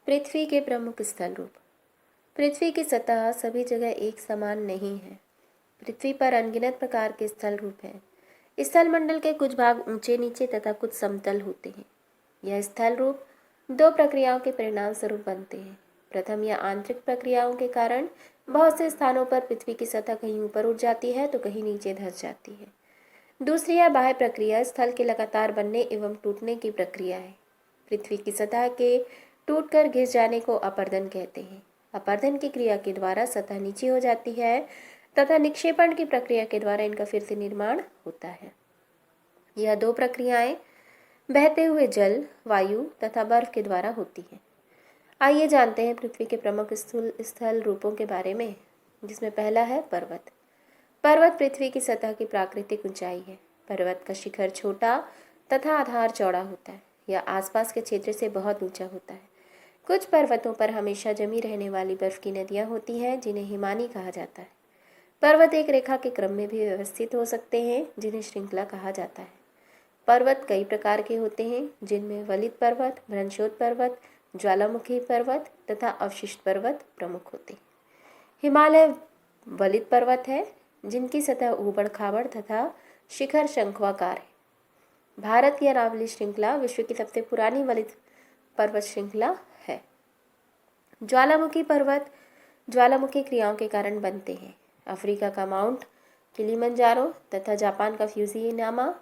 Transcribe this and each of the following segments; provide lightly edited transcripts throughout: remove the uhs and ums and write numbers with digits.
पृथ्वी के प्रमुख स्थल रूप। पृथ्वी की सतह सभी जगह एक समान नहीं है। पृथ्वी पर अनगिनत प्रकार के स्थल रूप हैं। स्थल मंडल के कुछ भाग ऊंचे नीचे तथा कुछ समतल होते हैं। यह स्थल रूप दो प्रक्रियाओं के परिणाम स्वरूप बनते हैं। प्रथम, या आंतरिक प्रक्रियाओं के कारण बहुत से स्थानों पर पृथ्वी की सतह कहीं ऊपर उठ जाती है तो कहीं नीचे धंस जाती है। दूसरी या बाह्य प्रक्रिया स्थल के लगातार बनने एवं टूटने की प्रक्रिया है। पृथ्वी की सतह के टूटकर घिस जाने को अपर्दन कहते हैं। अपर्दन की क्रिया के द्वारा सतह नीचे हो जाती है तथा निक्षेपण की प्रक्रिया के द्वारा इनका फिर से निर्माण होता है। यह दो प्रक्रियाएं बहते हुए जल, वायु तथा बर्फ के द्वारा होती हैं। आइए जानते हैं पृथ्वी के प्रमुख स्थल रूपों के बारे में, जिसमें पहला है पर्वत। पर्वत पृथ्वी की सतह की प्राकृतिक ऊंचाई है। पर्वत का शिखर छोटा तथा आधार चौड़ा होता है। यह आसपास के क्षेत्र से बहुत ऊंचा होता है। कुछ पर्वतों पर हमेशा जमी रहने वाली बर्फ की नदियां होती हैं, जिन्हें हिमानी कहा जाता है। पर्वत एक रेखा के क्रम में भी व्यवस्थित हो सकते हैं, जिन्हें श्रृंखला कहा जाता है। पर्वत कई प्रकार के होते हैं, जिनमें वलित पर्वत, भ्रंशोत पर्वत, ज्वालामुखी पर्वत तथा अवशिष्ट पर्वत प्रमुख होते हैं। हिमालय वलित पर्वत है, जिनकी सतह ऊबड़ खाबड़ तथा शिखर शंक्वाकार है। भारत की अरावली श्रृंखला विश्व की सबसे पुरानी वलित पर्वत श्रृंखला है। ज्वालामुखी पर्वत ज्वालामुखी क्रियाओं के कारण बनते हैं। अफ्रीका का माउंट किलिमंजारो तथा जापान का फ्यूजीनामा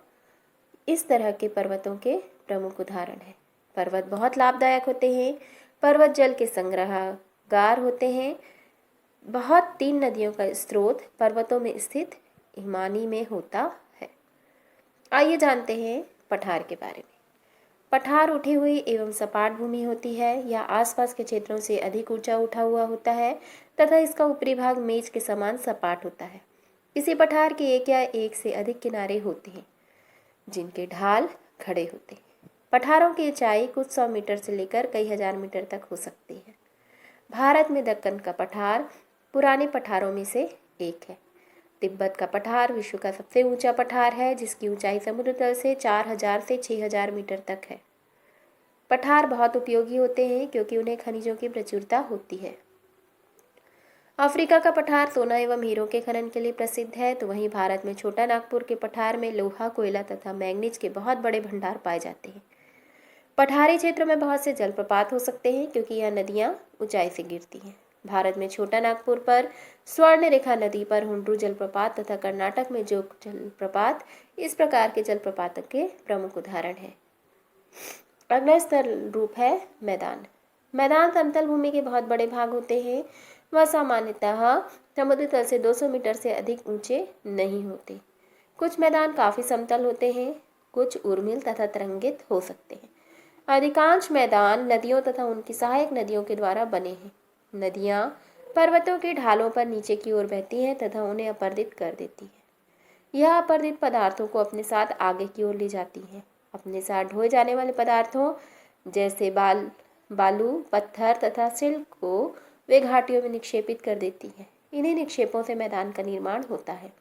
इस तरह के पर्वतों के प्रमुख उदाहरण हैं। पर्वत बहुत लाभदायक होते हैं। पर्वत जल के संग्रहगार होते हैं। बहुत 3 नदियों का स्रोत पर्वतों में स्थित हिमानी में होता है। आइए जानते हैं पठार के बारे में। पठार उठी हुई एवं सपाट भूमि होती है। यह आसपास के क्षेत्रों से अधिक ऊंचा उठा हुआ होता है तथा इसका ऊपरी भाग मेज के समान सपाट होता है। किसी पठार के एक या एक से अधिक किनारे होते हैं, जिनके ढाल खड़े होते हैं। पठारों की ऊंचाई कुछ 100 मीटर से लेकर कई हजार मीटर तक हो सकती है। भारत में दक्कन का पठार पुराने पठारों में से एक है। तिब्बत का पठार विश्व का सबसे ऊंचा पठार है, जिसकी ऊंचाई समुद्र तल से 4000 से 6000 मीटर तक है। पठार बहुत उपयोगी होते हैं क्योंकि उन्हें खनिजों की प्रचुरता होती है। अफ्रीका का पठार सोना एवं हीरों के खनन के लिए प्रसिद्ध है, तो वहीं भारत में छोटा नागपुर के पठार में लोहा, कोयला तथा मैंगनीज के बहुत बड़े भंडार पाए जाते हैं। पठारी क्षेत्रों में बहुत से जलप्रपात हो सकते हैं क्योंकि यह नदियां ऊंचाई से गिरती हैं। भारत में छोटा नागपुर पर स्वर्ण रेखा नदी पर हुंड्रू जलप्रपात तथा कर्नाटक में जोग जलप्रपात इस प्रकार के जलप्रपातों के प्रमुख उदाहरण हैं। अगला स्थल रूप है मैदान। मैदान समतल भूमि के बहुत बड़े भाग होते हैं। वह सामान्यतः समुद्र तल से 200 मीटर से अधिक ऊंचे नहीं होते। कुछ मैदान काफी समतल होते हैं, कुछ उर्मिल तथा तरंगित हो सकते हैं। अधिकांश मैदान नदियों तथा उनकी सहायक नदियों के द्वारा बने हैं। नदियां पर्वतों के ढालों पर नीचे की ओर बहती हैं तथा उन्हें अपर्दित कर देती हैं। यह अपर्दित पदार्थों को अपने साथ आगे की ओर ले जाती हैं। अपने साथ ढोए जाने वाले पदार्थों जैसे बालू, पत्थर तथा सिल्क को वे घाटियों में निक्षेपित कर देती हैं। इन्हीं निक्षेपों से मैदान का निर्माण होता है।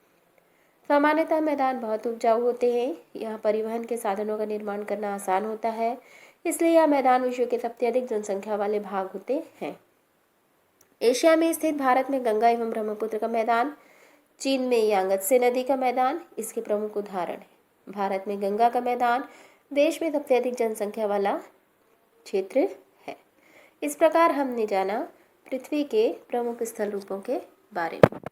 सामान्यतः मैदान बहुत उपजाऊ होते हैं। यहाँ परिवहन के साधनों का निर्माण करना आसान होता है, इसलिए यह मैदान विश्व के सबसे अधिक जनसंख्या वाले भाग होते हैं। एशिया में स्थित भारत में गंगा एवं ब्रह्मपुत्र का मैदान, चीन में यांगत्से नदी का मैदान इसके प्रमुख उदाहरण है। भारत में गंगा का मैदान देश में सबसे अधिक जनसंख्या वाला क्षेत्र है। इस प्रकार हमने जाना पृथ्वी के प्रमुख स्थल रूपों के बारे में।